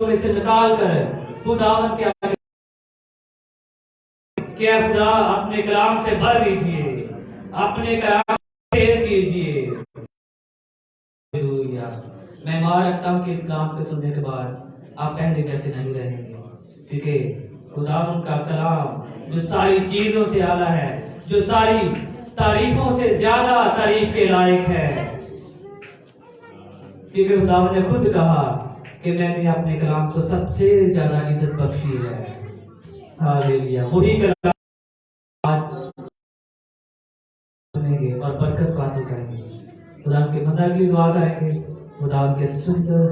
میں سے نکال کر خداوند کے آگے کہ اے خدا اپنے کلام سے بھر دیجیے، اپنے کلام سے شیر کیجیے۔ میں مار رکھتا ہوں کہ اس کلام کو سننے کے بعد آپ پہلے جیسے نہیں رہیں گے، کیونکہ خداوند کا کلام جو ساری چیزوں سے اعلیٰ ہے، جو ساری تعریفوں سے زیادہ تعریف کے لائق ہے، کیونکہ خداوند نے خود کہا کہ میں نے اپنے کلام کو سب سے زیادہ عزت بخشی ہے۔ ہاللیلویا۔ وہی کلام آج سنیں گے اور برکت حاصل کریں گے۔ خدا کے مدد کی دعا کریں گے، خدا کے سندر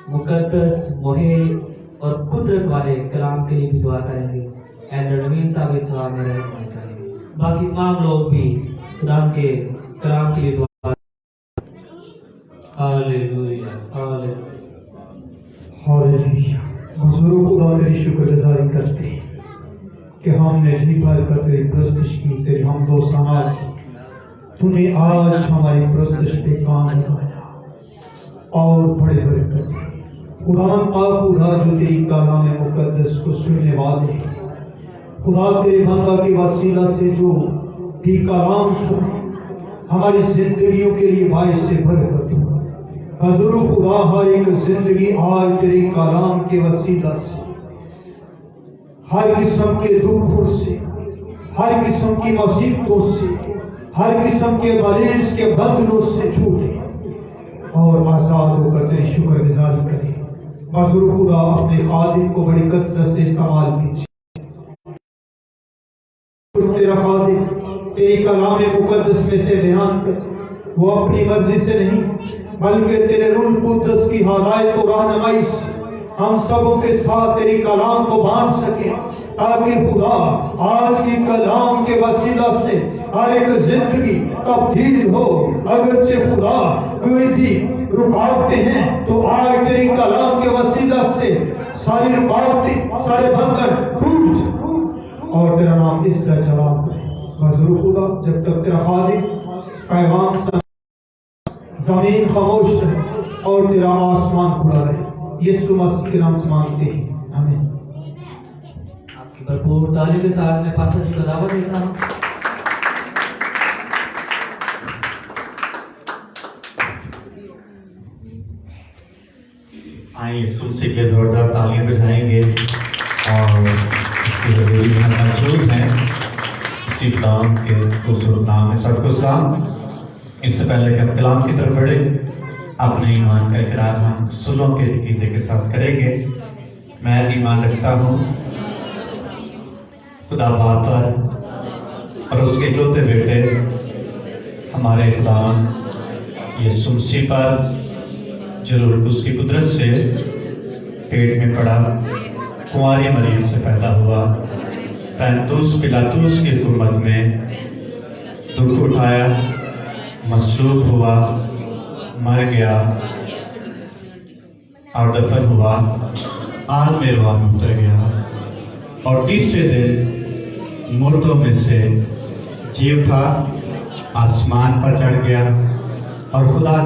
مقدس محیط اور قدرت والے کلام کے لیے بھی دعا کریں گے۔ ایلڈر نوین صاحب اس دعا میں رہنمائی کریں گے، باقی تمام لوگ بھی خدا کے کلام کے لیے دعا کریں گے۔ ہاللیلویا ہاللیلویا۔ حضور خدا تیری شکر گزاری کرتے ہیں کہ ہم نے جی بھر کر تیری پرستش کی، تیری حمد و ثنا کی۔ تو نے آج ہماری پرستش پہ کام لگایا اور بڑے بڑے کرتے خدا پاک، خدا جو تیری کلام مقدس کو سننے والے ہیں، خدا تیرے بندہ کے وسیلہ سے جو بھی کلام سنے ہماری زندگیوں کے لیے باعث برکت ہو۔ حضور خدا ہر ایک زندگی آج تیرے کلام کے وسیلہ سے ہر قسم کے دکھوں سے، ہر قسم کی مصیبتوں سے، ہر قسم کے غلیظ کے بندنوں سے چھوٹے اور آزاد ہو کر تیری شکر گزاری کرے۔ حضور خدا اپنے خادم کو بڑی کثرت سے استعمال کیجیے۔ تیرا خادم تیری کلام مقدس میں سے بیان کر، وہ اپنی مرضی سے نہیں بلکہ تیرے روح القدس کی ہدایت و رہنمائی سے ہم سبوں کے ساتھ تیری کلام کو بانٹ سکیں، تاکہ خدا آج کی کلام کے وسیلہ سے ہر ایک زندگی تبدیل ہو۔ اگرچہ خدا کوئی بھی رکاوٹیں ہیں تو آج تیری کلام کے وسیلہ سے ساری رکاوٹیں، سارے بندھن ٹوٹ جائیں اور تیرا نام عزت جلال کرے۔ حضور خدا جب تک تیرا خالق پیغام زمین خاموش رہے اور تیرا آسمان کھلا رہے، یسوع مسیح کے نام سے مانگتے ہیں، آمین۔ آپ کی بھرپور تعلیم کے ساتھ میں پاسٹر جی کا دعوت دیتا ہوں۔ آئیں یسوع مسیح کے زوردار تعلیم بجائیں گے اور اس کی ضروری موجود ہیں اسی کلام کے خوبصورت نام میں سب کو سلام۔ اس سے پہلے کہ ہم کلام کی طرف بڑھے، اپنے ایمان کا اقرار ہم سنوں کے عقیدے کے ساتھ کریں گے۔ میں ایمان رکھتا ہوں خدا باپ پر اور اس کے اکلوتے بیٹے ہمارے خدا یسوع مسیح پر، جو روح القدس کی قدرت سے پیٹ میں پڑا، کنواری مریم سے پیدا ہوا، پینتوس پلاطوس کی حکومت میں دکھ اٹھایا، مصلوب ہوا، مر گیا اور دفن ہوا، عالم روح میں اتر گیا اور تیسرے دن مردوں میں سے جی اٹھا، آسمان پر چڑھ گیا اور خدا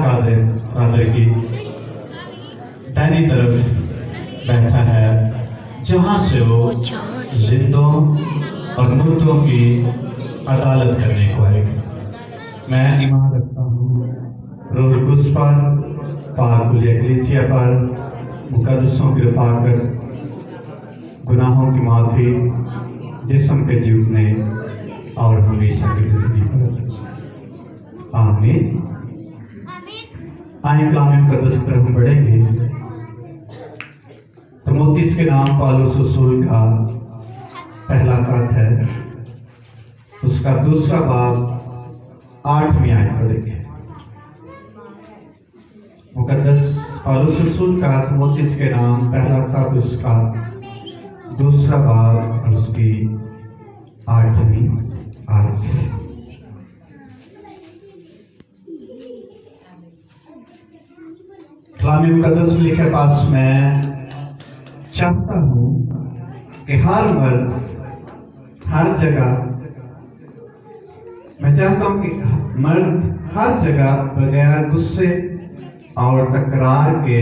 قادر کی دائنی طرف بیٹھا ہے، جہاں سے وہ زندوں اور مردوں کی عدالت کرنے کو آئے گا۔ میں ایمان رکھتا ہوں روح القدس پر، پاک کلیہ اکلیسیا پر، مقدسوں کی رفاقت، گناہوں کی معافی، جسم کے جیتنے اور ہمیشہ کی زندگی پر، آمین۔ آئیں کلام مقدس کی طرف بڑھیں گے۔ تimotheus کے نام پالوس رسول کا پہلا خط ہے، اس کا دوسرا باب 8ویں آیت پڑھیں گے۔ مقدس پالوس رسول کا تimotheus کے نام پہلا خط، اس کا دوسرا باب اور اس کی 8ویں آیت۔ کلام مقدس میں لکھے پاس میں چاہتا ہوں کہ ہر مرد ہر جگہ، میں چاہتا ہوں کہ مرد ہر جگہ بغیر غصے اور تکرار کے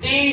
3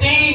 3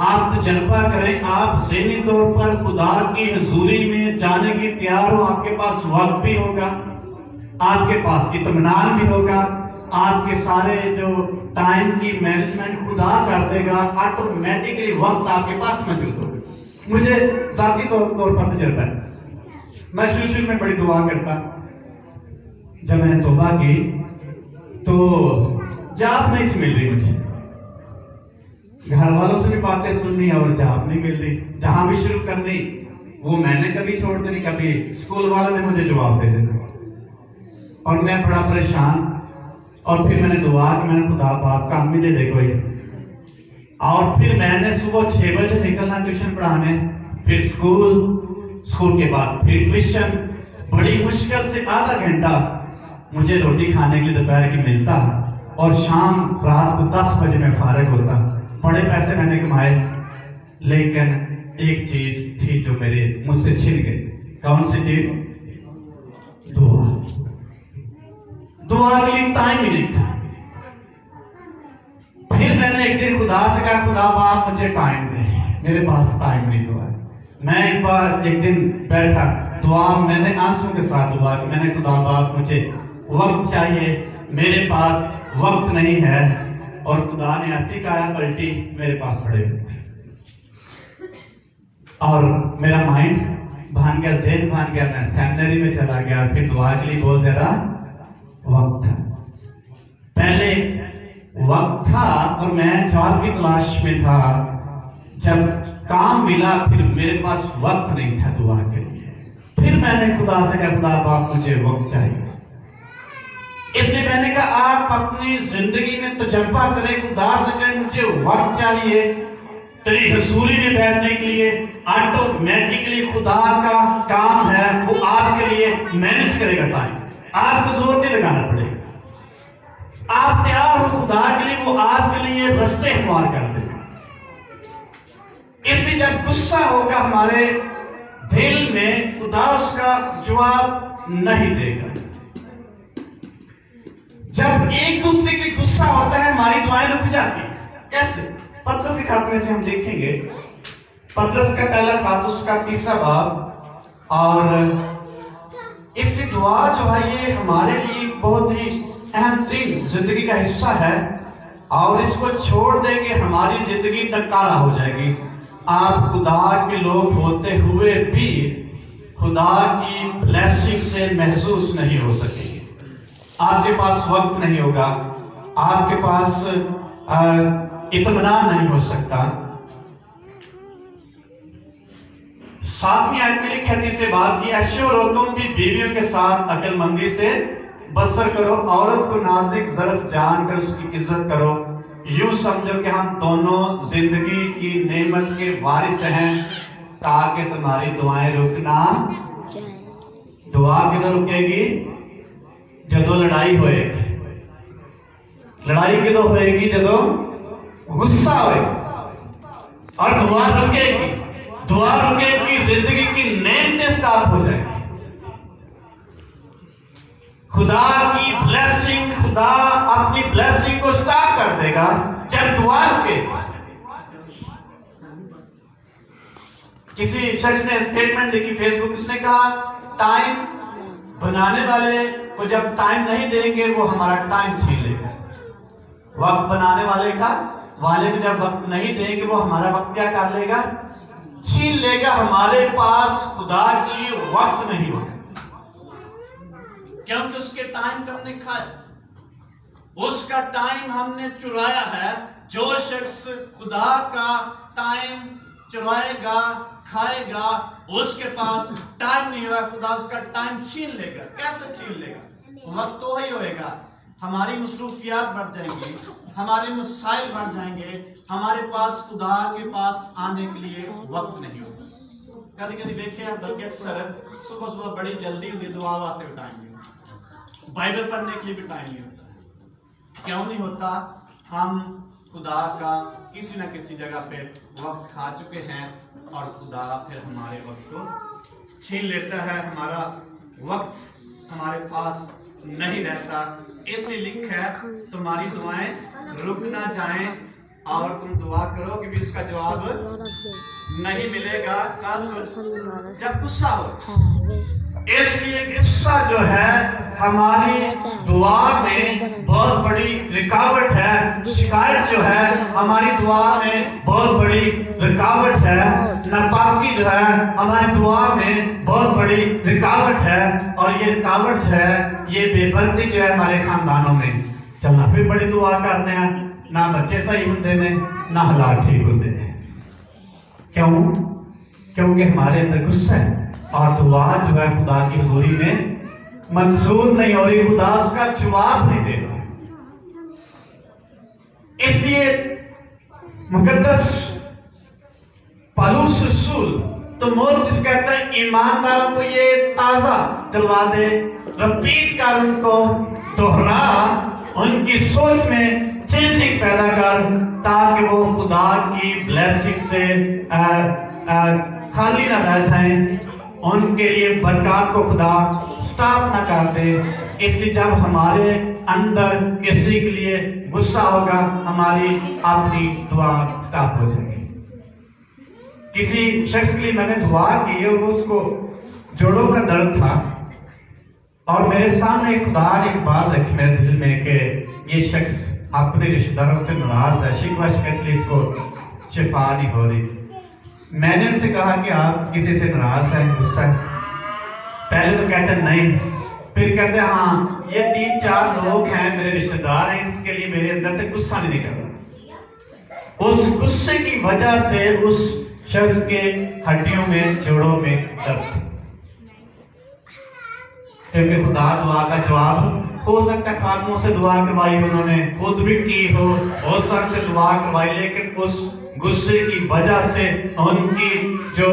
آپ تجربہ کریں, آپ ذہنی طور پر خدا کی حضوری میں جانے کی تیار ہو. آپ کے پاس وقت بھی ہوگا, آپ کے پاس اطمینان بھی ہوگا, آپ کے سارے جو ٹائم کی مینجمنٹ خدا کر دے گا, آٹومیٹکلی وقت آپ کے پاس موجود ہوگا. مجھے ذاتی طور پر تجربہ ہے. میں شروع میں بڑی دعا کرتا. جب میں نے توبہ کی تو جاب نہیں تھی مل رہی مجھے, گھر والوں سے بھی باتیں سننی اور جاب نہیں مل رہی. جہاں بھی شروع کرنی وہ میں نے کبھی چھوڑ دینی, کبھی اسکول والوں نے مجھے جواب دے دینا, اور میں بڑا پریشان. اور پھر میں نے دعا کہ میں نے خدا باپ کام بھی دے دے کوئی. اور پھر میں نے صبح 6 بجے نکلنا ٹیوشن پڑھانے, پھر اسکول کے بعد پھر ٹیوشن. بڑی مشکل سے آدھا گھنٹہ مجھے روٹی کھانے کے لیے دوپہر کی ملتا, اور شام رات کو 10 بجے میں فارغ ہوتا. بڑے پیسے میں نے کمائے, لیکن ایک چیز تھی جو میرے مجھ سے چھن گئی. کون سی چیز؟ دعا. دعا کے لیے ٹائم ہی نہیں تھا. پھر میں نے ایک دن خدا سے کہا, خدا باپ مجھے ٹائم دے, میرے پاس ٹائم نہیں ہوا. میں ایک دن بیٹھا دعا, میں نے آنسوں کے ساتھ دعا کہ میں نے خدا باپ مجھے وقت چاہیے, میرے پاس وقت نہیں ہے. اور خدا نے ایسی کہا پلٹی میرے پاس پڑے اور میرا مائنڈ بھان گیا, ذہن بھان گیا, میں سیمنری میں چلا گیا. پھر دعا کے لیے بہت زیادہ وقت تھا. پہلے وقت تھا اور میں جاب کی تلاش میں تھا. جب کام ملا پھر میرے پاس وقت نہیں تھا دعا کے لیے. پھر میں نے خدا سے کہا, خدا باپ مجھے وقت چاہیے. اس لیے میں نے کہا آپ اپنی زندگی میں تجربہ کریں, خدا سے کہیں مجھے وقت چاہیے تیری حضوری میں بیٹھنے کے لیے. آٹومیٹکلی خدا کا کام ہے, وہ آپ کے لیے مینج کرے گا ٹائم. آپ کو زور نہیں لگانا پڑے گا. آپ تیار ہو خدا کے لیے, وہ آپ کے لیے رستے ہموار کر دے گا. اس لیے جب غصہ ہوگا ہمارے دل میں, خدا اس کا جواب نہیں دے گا. جب ایک دوسرے کی غصہ ہوتا ہے ہماری دعائیں رک جاتی ہیں. کیسے؟ پترس کے خط میں سے ہم دیکھیں گے, پترس کا پہلا خط اس کا 3واں باب. اور اس کی دعا جو ہے یہ ہمارے لیے بہت ہی اہم ترین زندگی کا حصہ ہے, اور اس کو چھوڑ دیں گے ہماری زندگی نکارہ ہو جائے گی. آپ خدا کے لوگ ہوتے ہوئے بھی خدا کی بلیسنگ سے محظوظ نہیں ہو سکیں گے. آپ کے پاس وقت نہیں ہوگا, آپ کے پاس اطمینان نہیں ہو سکتا. 7ویں آیت میں ایک حدیث سے بات کی, اشور ہو تم بھی بیویوں کے ساتھ عقل مندی سے بسر کرو, عورت کو نازک ظرف جان کر اس کی عزت کرو. یوں سمجھو کہ ہم دونوں زندگی کی نعمت کے وارث ہیں, تاکہ تمہاری دعائیں رکنا. دعا کدھر رکے گی؟ جدو لڑائی ہوئے گی. لڑائی کدو ہوئے گی؟ جدو غصہ ہوئے گی. اور دعا رکے گی, دعا رکے گی, زندگی کی نعمتیں سٹاپ ہو جائیں گی. خدا کی بلیسنگ, خدا اپنی بلیسنگ کو سٹاپ کر دے گا جب دعا رکے گی. کسی شخص نے اسٹیٹمنٹ لکھی فیس بک, اس نے کہا ٹائم بنانے والے کو جب ٹائم نہیں دیں گے وہ ہمارا ٹائم چھین لے گا. وقت بنانے والے کو جب وقت نہیں دیں گے وہ ہمارا وقت کیا کر لے گا؟ چھین لے گا. ہمارے پاس خدا کے لیے وقت نہیں ہوگا, کیونکہ اس کے ٹائم کو ہم نے کھایا, اس کا ٹائم ہم نے چرایا ہے. جو شخص خدا کا ٹائم چرائے گا, کھائے گا, اس کے پاس ٹائم نہیں ہوگا, خدا اس کا ٹائم چھین لے گا. کیسے چھین لے گا؟ وقت تو وہی ہوئے گا, ہماری مصروفیات بڑھ جائیں گی, ہمارے مسائل بڑھ جائیں گے, ہمارے پاس خدا کے پاس آنے کے لیے وقت نہیں ہوگا. کبھی کبھی دیکھیں آپ, بلکہ اکثر صبح بڑی جلدی ہوئی دعا واسطے ٹائم نہیں ہوتا, بائبل پڑھنے کے لیے بھی ٹائم نہیں ہوتا. کیوں نہیں ہوتا؟ ہم خدا کا کسی نہ کسی جگہ پہ وقت کھا چکے ہیں, اور خدا پھر ہمارے وقت کو چھین لیتا ہے. ہمارا وقت ہمارے پاس نہیں رہتا. اس لیے لکھا ہے تمہاری دعائیں رک نہ جائیں, اور تم دعا کرو کہ بھی اس کا جواب نہیں ملے گا تب جب غصہ ہو. اس لیے غصہ جو ہے ہماری دعا میں بہت بڑی رکاوٹ ہے. شکایت جو ہے ہماری دعا میں بہت بڑی رکاوٹ ہے. ناپاکی جو ہے ہماری دعا میں بہت بڑی رکاوٹ ہے. اور یہ رکاوٹ جو ہے یہ بے پردگی جو ہے ہمارے خاندانوں میں چلنا. پھر بڑی دعا کرنے ہیں, نہ بچے صحیح ہوتے ہیں نہ حالات ٹھیک ہوتے ہیں. کیوں؟ کیونکہ ہمارے اندر غصہ ہے اور دعا جو ہے خدا کی حضوری میں منظور نہیں ہو رہی. خدا اس کا جواب نہیں دے رہا. اس لیے مقدس پالوس رسول تو جس کہتا ہے ایمانداروں کو یہ تازہ دلوا دے, رپیٹ کر ان کو دوہرا, ان کی سوچ میں چینجنگ پیدا کر تاکہ وہ خدا کی بلیسنگ سے خالی نہ رہ جائیں. ان کے لیے برکات کو خدا سٹاپ نہ کر دے. اس لیے جب ہمارے اندر کسی کے لیے غصہ ہوگا ہماری اپنی دعا سٹاپ ہو جائے گی. کسی شخص کے لیے میں نے دعا کی اور اس کو جوڑوں کا درد تھا اور میرے سامنے خدا نے ایک بات رکھی میرے دل میں کہ یہ شخص اپنے رشتہ داروں سے ناراض ہے, شکوہ شکایت اس کو شفا نہیں ہو رہی. میں نے ان سے کہا کہ آپ کسی سے ناراض ہیں, غصہ ہے؟ پہلے تو کہتے ہیں نہیں, پھر کہتے ہیں ہاں یہ 3-4 لوگ ہیں میرے رشتہ دار ہیں, اس کے لیے میرے اندر سے غصہ نہیں نکل رہا. اس غصے کی وجہ سے اس شخص کے ہڈیوں میں جوڑوں میں درد. کیونکہ خدا دعا کا جواب ہو سکتا ہے خادموں سے دعا کروائی انہوں نے, خود بھی کی ہو سب سے دعا کروائی, لیکن اس غصے کی وجہ سے ان کی جو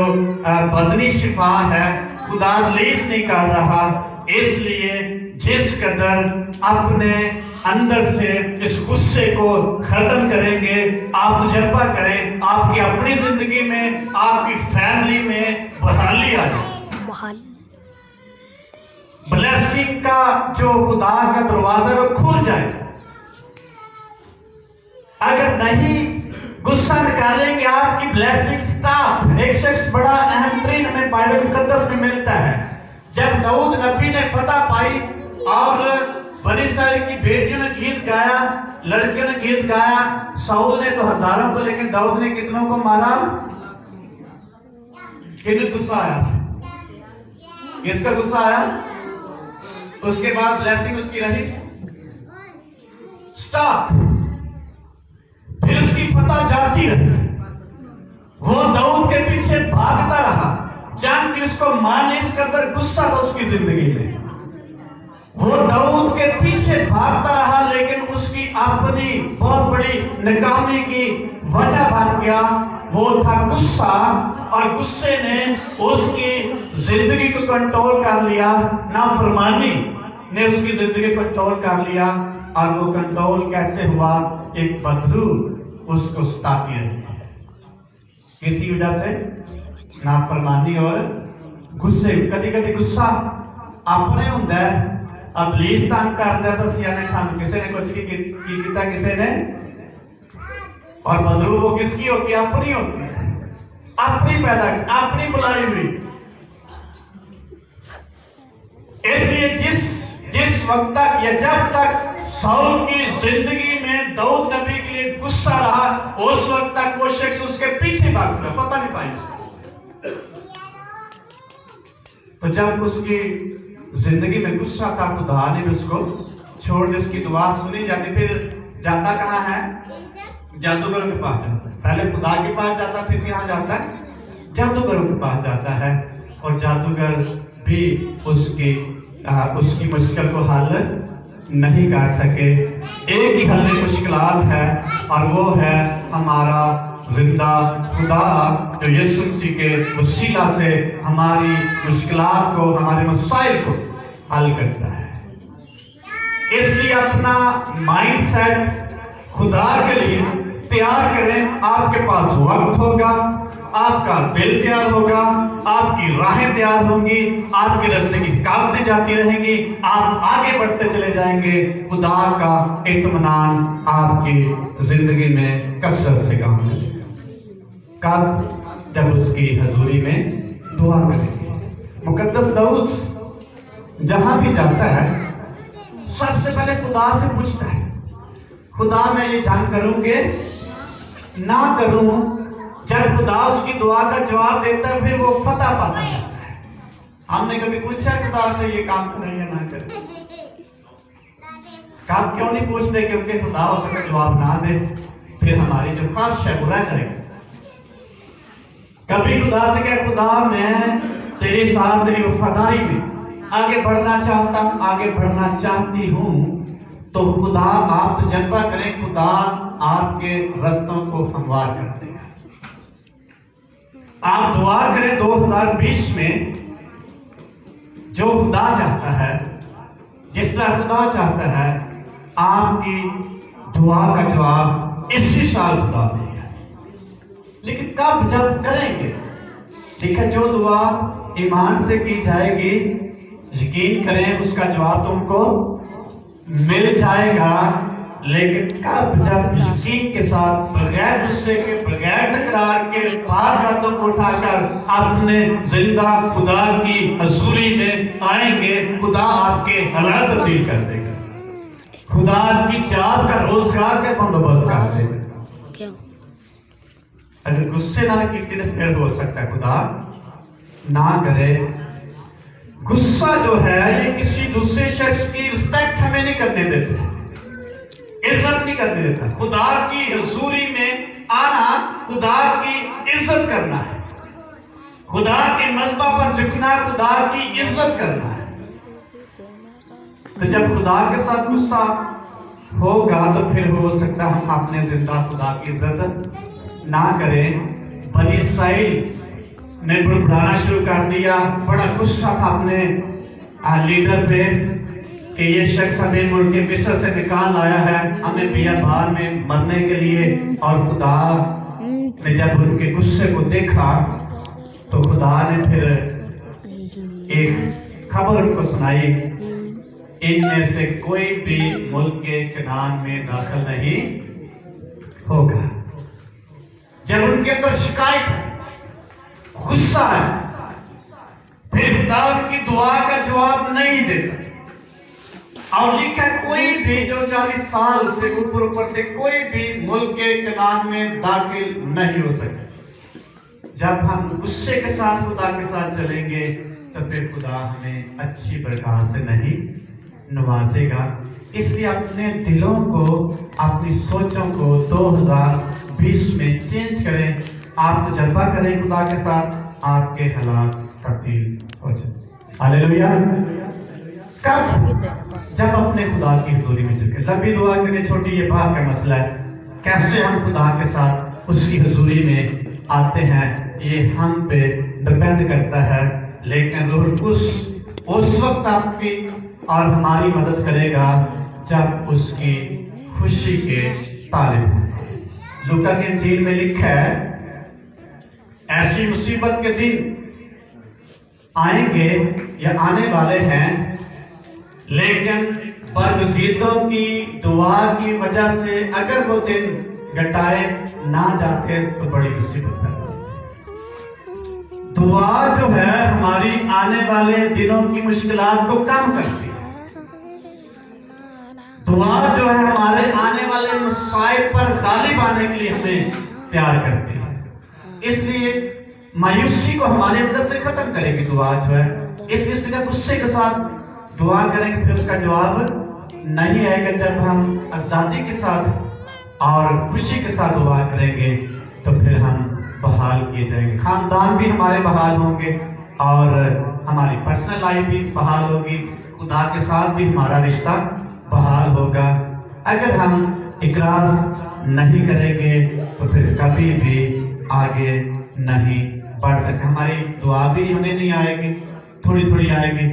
بدنی شفا ہے خدا ریلیز نہیں کر رہا. اس لیے جس قدر اپنے اندر سے اس غصے کو ختم کریں گے, آپ تجربہ کریں آپ کی اپنی زندگی میں, آپ کی فیملی میں بحالی آ جائے. بلیسنگ کا جو خدا کا دروازہ وہ کھل جائے. اگر نہیں غصہ نکالیں گے آپ کی بلیسنگ سٹاپ. ایک شخص بڑا اہم ترین ہمیں بائبل مقدس میں ملتا ہے. جب داؤد نبی نے فتح پائی اور بنی اسرائیل کی بیٹیوں نے گیت گایا, لڑکیوں نے گیت گایا, ساؤل نے تو ہزاروں کو لیکن داؤد نے کتنوں کو مارا. کتنے غصہ آیا, کس کا غصہ آیا؟ اس کے بعد بلیسنگ اس کی رہی سٹاپ. پھر اس کی فتح جاتی رہی. وہ داؤد کے پیچھے بھاگتا رہا, جان کہ اس کو مارنے اس قدر غصہ تھا اس کی زندگی میں. وہ داؤد کے پیچھے بھاگتا رہا لیکن اس کی اپنی بہت بڑی ناکامی کی وجہ بن گیا وہ تھا غصہ, اور غصے نے اس کی زندگی کو کنٹرول کر لیا. نافرمانی نے اس کی زندگی کو کنٹرول کر لیا. اور وہ کنٹرول کیسے ہوا؟ ایک بدرو اس کو ستاتی رہی. کسی وجہ سے نافرمانی اور غصے. کدی کدی غصہ اپنے ہوتا ہے, ابلیس تنگ کرتا ہے تو سیانے خان کسی نے کچھ کی کیتا کسی نے, اور بدرو وہ کس کی ہوتی ہے؟ اپنی ہوتی ہے, اپنی پیدا اپنی بلائی ہوئی. اس لیے جس وقت تک یا جب تک ساؤل کی زندگی میں داؤد نبی کے لیے غصہ رہا اس وقت تک وہ شخص اس کے پیچھے بھاگتا, پتہ نہیں پائی اس کو. تو جب اس کی زندگی میں غصہ تھا خدا نے اس کو چھوڑ دیا, اس کی دعا سنی جاتی. پھر جاتا کہاں ہے؟ جادوگروں کے پاس جاتا ہے. پہلے خدا کے پاس جاتا, پھر کہاں جاتا ہے؟ جادوگروں کے پاس جاتا ہے. اور جادوگر بھی اس کی مشکل کو حل نہیں کر سکے. ایک ہی حل مشکلات ہے اور وہ ہے ہمارا زندہ خدا جو یسوع مسیح کے وسیلہ سے ہماری مشکلات کو, ہمارے مسائل کو حل کرتا ہے. اس لیے اپنا مائنڈ سیٹ خدا کے لیے تیار کریں. آپ کے پاس وقت ہوگا, آپ کا دل تیار ہوگا، آپ کی راہیں تیار ہوں گی، آپ کے راستے کی رکاوٹیں جاتی رہیں گی، آپ آگے بڑھتے چلے جائیں گے، خدا کا اطمینان آپ کی زندگی میں کثرت سے کام کرے گا۔ کب؟ جب اس کی حضوری میں دعا کریں گے۔ مقدس داؤد جہاں بھی جاتا ہے سب سے پہلے خدا سے پوچھتا ہے، خدا میں یہ جنگ کروں گے نہ کروں؟ جب خدا اس کی دعا کا جواب دیتا ہے پھر وہ فتح پاتا جاتا ہے۔ ہم نے کبھی پوچھا خدا سے یہ کام کریں یا نہ کریں؟ آپ کیوں نہیں پوچھتے؟ کیونکہ خدا اس کا جواب نہ دے پھر ہماری جو خواہش ہے وہ رہ جائے گی۔ کبھی خدا سے کہ خدا میں تیرے ساتھ تیری وفاداری میں آگے بڑھنا چاہتا ہوں، آگے بڑھنا چاہتی ہوں، تو خدا آپ تجربہ کریں، خدا آپ کے رستوں کو ہموار کر دے گا۔ آپ دعا کریں 2020 میں جو خدا چاہتا ہے، جس طرح خدا چاہتا ہے، آپ کی دعا کا جواب اسی سال خدا دے گا۔ لیکن کب؟ جب کریں گے۔ لکھا جو دعا ایمان سے کی جائے گی، یقین کریں اس کا جواب تم کو مل جائے گا۔ لیکن کب؟ جب یقین کے ساتھ، بغیر غصے کے، بغیر تکرار کے، بار ہاتھوں کو اٹھا کر اپنے زندہ خدا کی حضوری میں آئیں گے، خدا آپ کے حالات تبدیل کر دے گا، خدا آپ کی جاب کا، روزگار کا بندوبست کر دے گا۔ اگر غصے نہ کی تو پھر ہو سکتا ہے خدا نہ کرے۔ غصہ جو ہے یہ کسی دوسرے شخص کی رسپیکٹ ہمیں نہیں کرنے دیتا، عزت نہیں کرنے دیتا۔ خدا کی حضوری میں آنا خدا کی عزت کرنا ہے، خدا کے مذبح پر جھکنا خدا کی عزت کرنا ہے۔ تو جب خدا کے ساتھ غصہ ہوگا تو پھر ہو سکتا ہے ہم اپنے زندہ خدا کی عزت نہ کریں۔ بنی اسرائیل نے بڑبڑانا شروع کر دیا، بڑا غصہ تھا اپنے لیڈر پہ کہ یہ شخص ہمیں ملک مصر سے نکال لایا ہے، ہمیں بیابان میں مرنے کے لیے۔ اور خدا نے جب ان کے غصے کو دیکھا تو خدا نے پھر ایک خبر ان کو سنائی، ان میں سے کوئی بھی ملک کے کنعان میں داخل نہیں ہوگا۔ جب ان کے اندر شکایت ہے، غصہ ہے، پھر خدا ان کی دعا کا جواب نہیں دیتا۔ اور لکھا کوئی بھی جو 40 سال سے اوپر سے کوئی بھی ملک کے کنعان میں داخل نہیں ہو سکتا۔ جب ہم غصے کے ساتھ خدا کے ساتھ چلیں گے تو پھر خدا ہمیں اچھی برکات سے نہیں نوازے گا۔ اس لیے اپنے دلوں کو، اپنی سوچوں کو 2020 میں چینج کریں، آپ تجربہ کریں خدا کے ساتھ، آپ کے حالات تبدیل ہو جائیں۔ ہاللیلویہ۔ کب؟ جب اپنے خدا کی حضوری میں جھکے۔ لمبی دعا کے لیے چھوٹی یہ بات کا مسئلہ ہے، کیسے ہم خدا کے ساتھ اس کی حضوری میں آتے ہیں، یہ ہم پہ ڈپینڈ کرتا ہے۔ لیکن روح القدس اس وقت آپ کی اور ہماری مدد کرے گا جب اس کی خوشی کے طالب ہیں۔ لوکا کی انجیل میں لکھا ہے، ایسی مصیبت کے دن آئیں گے یا آنے والے ہیں، لیکن برگزیدوں کی دعا کی وجہ سے اگر وہ دن گٹائے نہ جاتے تو بڑی مصیبت ہے۔ دعا جو ہے ہماری آنے والے دنوں کی مشکلات کو کم کرتی ہے۔ دعا جو ہے ہمارے آنے والے مصائب پر غالب آنے کے لیے ہمیں تیار کرتی ہے۔ اس لیے مایوسی کو ہمارے اندر سے ختم کرے گی دعا جو ہے۔ اس لیے غصے کے ساتھ دعا کریں گے، پھر اس کا جواب نہیں آئے گا۔ جب ہم آزادی کے ساتھ اور خوشی کے ساتھ دعا کریں گے تو پھر ہم بحال کیے جائیں گے، خاندان بھی ہمارے بحال ہوں گے اور ہماری پرسنل لائف بھی بحال ہوگی، خدا کے ساتھ بھی ہمارا رشتہ بحال ہوگا۔ اگر ہم اقرار نہیں کریں گے تو پھر کبھی بھی آگے نہیں بڑھ سکتے۔ ہماری دعا بھی ہمیں نہیں آئے گی، تھوڑی تھوڑی آئے گی،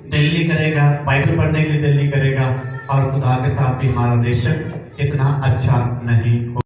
دل نہیں کرے گا، بائبل پڑھنے کے لیے دل نہیں کرے گا، اور خدا کے ساتھ بھی ہمارا ریلیشن اتنا اچھا نہیں ہوگا۔